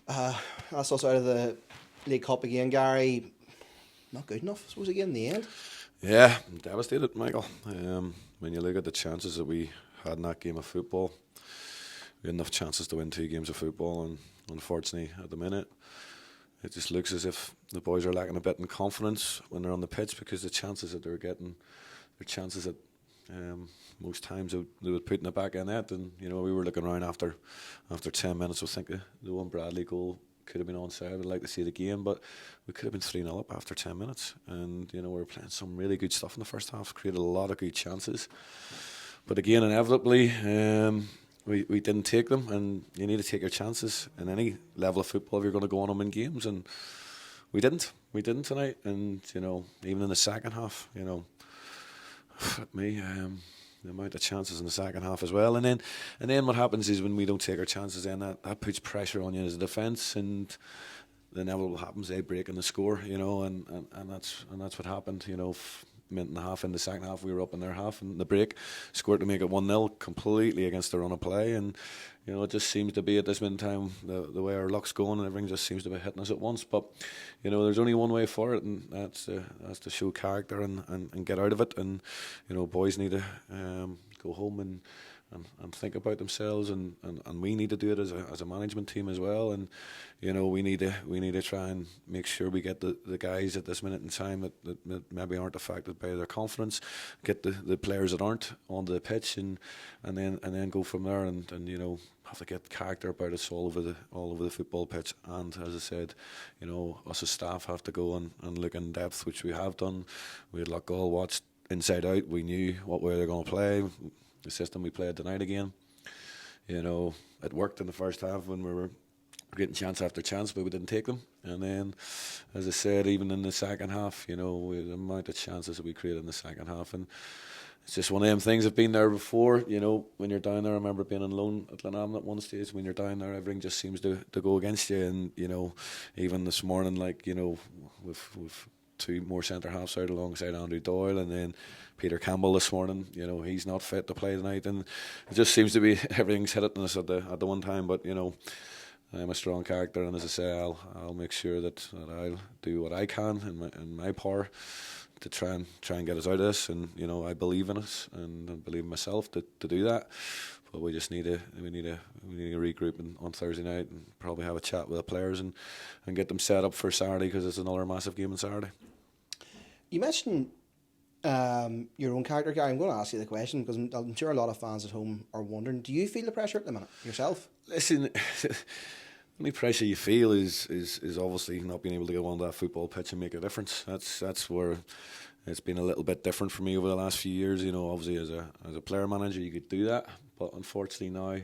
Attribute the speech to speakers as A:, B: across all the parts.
A: That's us out of the League Cup again, Gary. Not good enough, I suppose, again in the end.
B: Yeah, I'm devastated, Michael. When you look at the chances that we had in that game of football, we had enough chances to win 2 games of football, and unfortunately, at the minute, it just looks as if the boys are lacking a bit in confidence when they're on the pitch, because the chances that they're getting, the chances that most times they would put in the back of the net, and we were looking around after 10 minutes. I think the one Bradley goal could have been onside. I'd like to see it again, but we could have been 3-0 up after 10 minutes, and we were playing some really good stuff in the first half, created a lot of good chances, but again, inevitably, we didn't take them. And you need to take your chances in any level of football if you're going to go on and win games, and we didn't tonight. And even in the second half, the amount of chances in the second half as well, and then what happens is when we don't take our chances, then that puts pressure on you as a defence, and the inevitable happens, they break in the score, and that's what happened. Minute and a half in the second half, we were up in their half, and the break scored to make it 1-0 completely against the run of play. And it just seems to be at this minute in time, the way our luck's going, and everything just seems to be hitting us at once. But there's only one way for it, and that's to show character and get out of it. And boys need to go home and think about themselves, and we need to do it as a management team as well. And we need to try and make sure we get the guys at this minute in time that maybe aren't affected by their confidence, get the players that aren't onto the pitch, and then go from there, and have to get character about us all over the football pitch. And as I said, us as staff have to go and look in depth, which we have done. We had Loughgall watched inside out. We knew what way they're going to play. The system we played tonight again, it worked in the first half when we were getting chance after chance, but we didn't take them. And then, as I said, even in the second half, the amount of chances that we created in the second half, and it's just one of them things. I've been there before. When you're down there, I remember being on loan at Glenavon at one stage. When you're down there, everything just seems to go against you. And even this morning, with 2 more centre halves out alongside Andrew Doyle, and then Peter Campbell this morning. He's not fit to play tonight, and it just seems to be everything's hitting us at the one time. But I'm a strong character, and as I say, I'll make sure that I'll do what I can in my power to try and get us out of this. And I believe in us, and I believe in myself to do that. But we just need to regroup on Thursday night, and probably have a chat with the players and get them set up for Saturday, because it's another massive game on Saturday.
A: You mentioned your own character, Gary. I'm going to ask you the question because I'm sure a lot of fans at home are wondering, do you feel the pressure at the minute yourself?
B: Listen, the only pressure you feel is obviously not being able to go on that football pitch and make a difference. That's where it's been a little bit different for me over the last few years. Obviously as a player manager you could do that, but unfortunately now,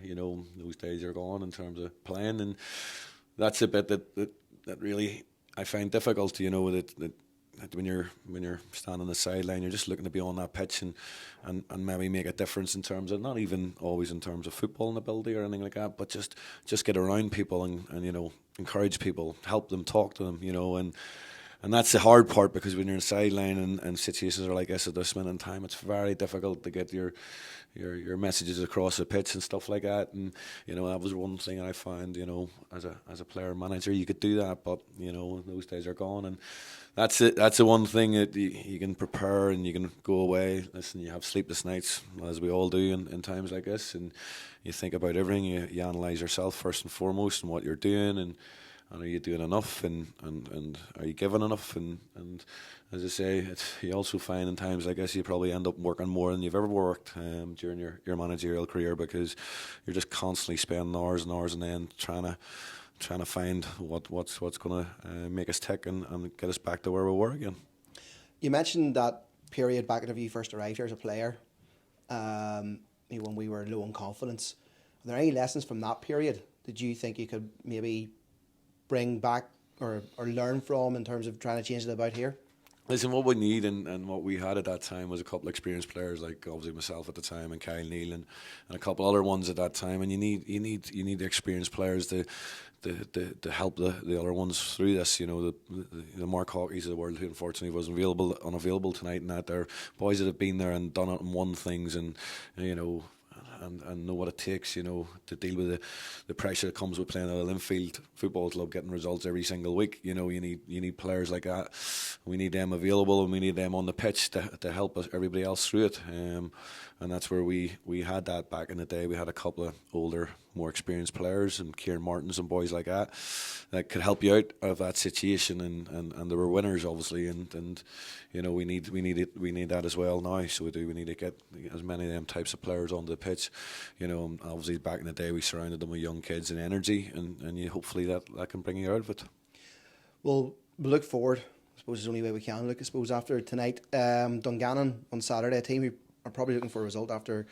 B: those days are gone in terms of playing, and that's a bit that really I find difficult. That when you're standing on the sideline, you're just looking to be on that pitch and maybe make a difference in terms of, not even always in terms of footballing ability or anything like that, but just get around people and encourage people, help them, talk to them, and that's the hard part, because when you're on the sideline and situations are like this at this minute in time, it's very difficult to get your messages across the pitch and stuff like that. And that was one thing I found, as a player manager, you could do that, but those days are gone. And that's it. That's the one thing that you can prepare, and you can go away. Listen, you have sleepless nights, as we all do in times like this, and you think about everything. You analyse yourself first and foremost, and what you're doing, and are you doing enough, and are you giving enough? And as I say, you also find in times like this you probably end up working more than you've ever worked during your managerial career, because you're just constantly spending hours and hours, and then trying to find what's going to make us tick and get us back to where we were again.
A: You mentioned that period back whenever you first arrived here as a player, when we were low in confidence. Are there any lessons from that period that you think you could maybe bring back or learn from in terms of trying to change it about here?
B: Listen, what we need and what we had at that time was a couple of experienced players, like obviously myself at the time and Kyle Neal and a couple other ones at that time. And you need the experienced players to help the other ones through this. The Mark Hawkeys of the world, who unfortunately was unavailable tonight, and that they're boys that have been there and done it and won things, and and know what it takes, to deal with the pressure that comes with playing at an infield football club, getting results every single week. You need players like that. We need them available, and we need them on the pitch to help us, everybody else through it. And that's where we had that back in the day. We had a couple of older, more experienced players, and Kieran Martins and boys like that could help you out of that situation, and they were winners obviously, and we need that as well now. So we need to get as many of them types of players onto the pitch. Obviously back in the day we surrounded them with young kids and energy, and hopefully that can bring you out of it.
A: Well, we look forward. I suppose it's the only way we can look. I suppose after tonight, Dungannon on Saturday, a team who are probably looking for a result after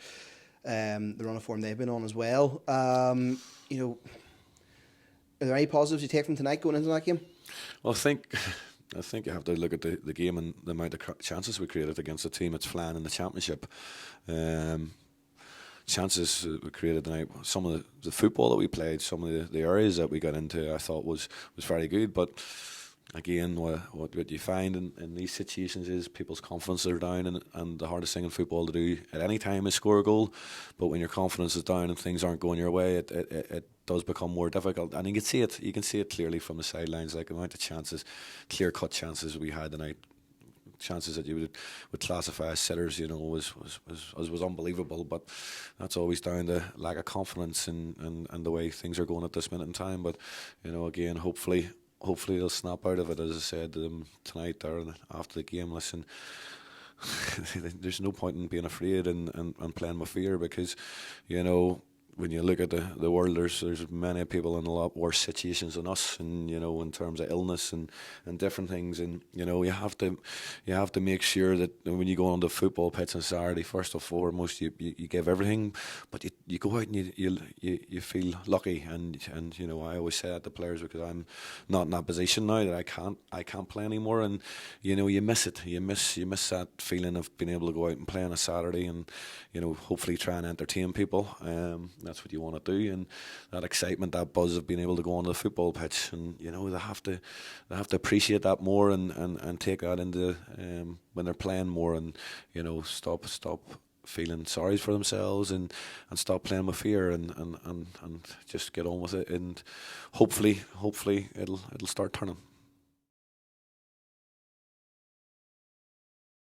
A: the run of form they've been on as well. Are there any positives you take from tonight going into that game?
B: Well, I think you have to look at the game and the amount of chances we created against a team that's flying in the championship. Chances we created tonight, some of the football that we played, some of the areas that we got into, I thought was very good. But again, what you find in these situations is people's confidence are down, and the hardest thing in football to do at any time is score a goal. But when your confidence is down and things aren't going your way, it does become more difficult. And you can see it clearly from the sidelines, like the amount of chances, clear-cut chances we had tonight. Chances that you would classify as sitters, was unbelievable. But that's always down to lack of confidence and the way things are going at this minute in time. But again, hopefully they'll snap out of it. As I said to them tonight there after the game, listen, there's no point in being afraid and playing with fear, because when you look at the world, there's many people in a lot worse situations than us, and in terms of illness and different things, and you have to make sure that when you go on the football pitch on Saturday, first and foremost you give everything, but you go out and you feel lucky, and I always say that to players, because I'm not in that position now that I can't play anymore, and you miss it, you miss that feeling of being able to go out and play on a Saturday, and hopefully try and entertain people. That's what you want to do, and that excitement, that buzz of being able to go onto the football pitch, and they have to appreciate that more, and take that into when they're playing more, and stop feeling sorry for themselves, and stop playing with fear, and just get on with it, and hopefully it'll start turning.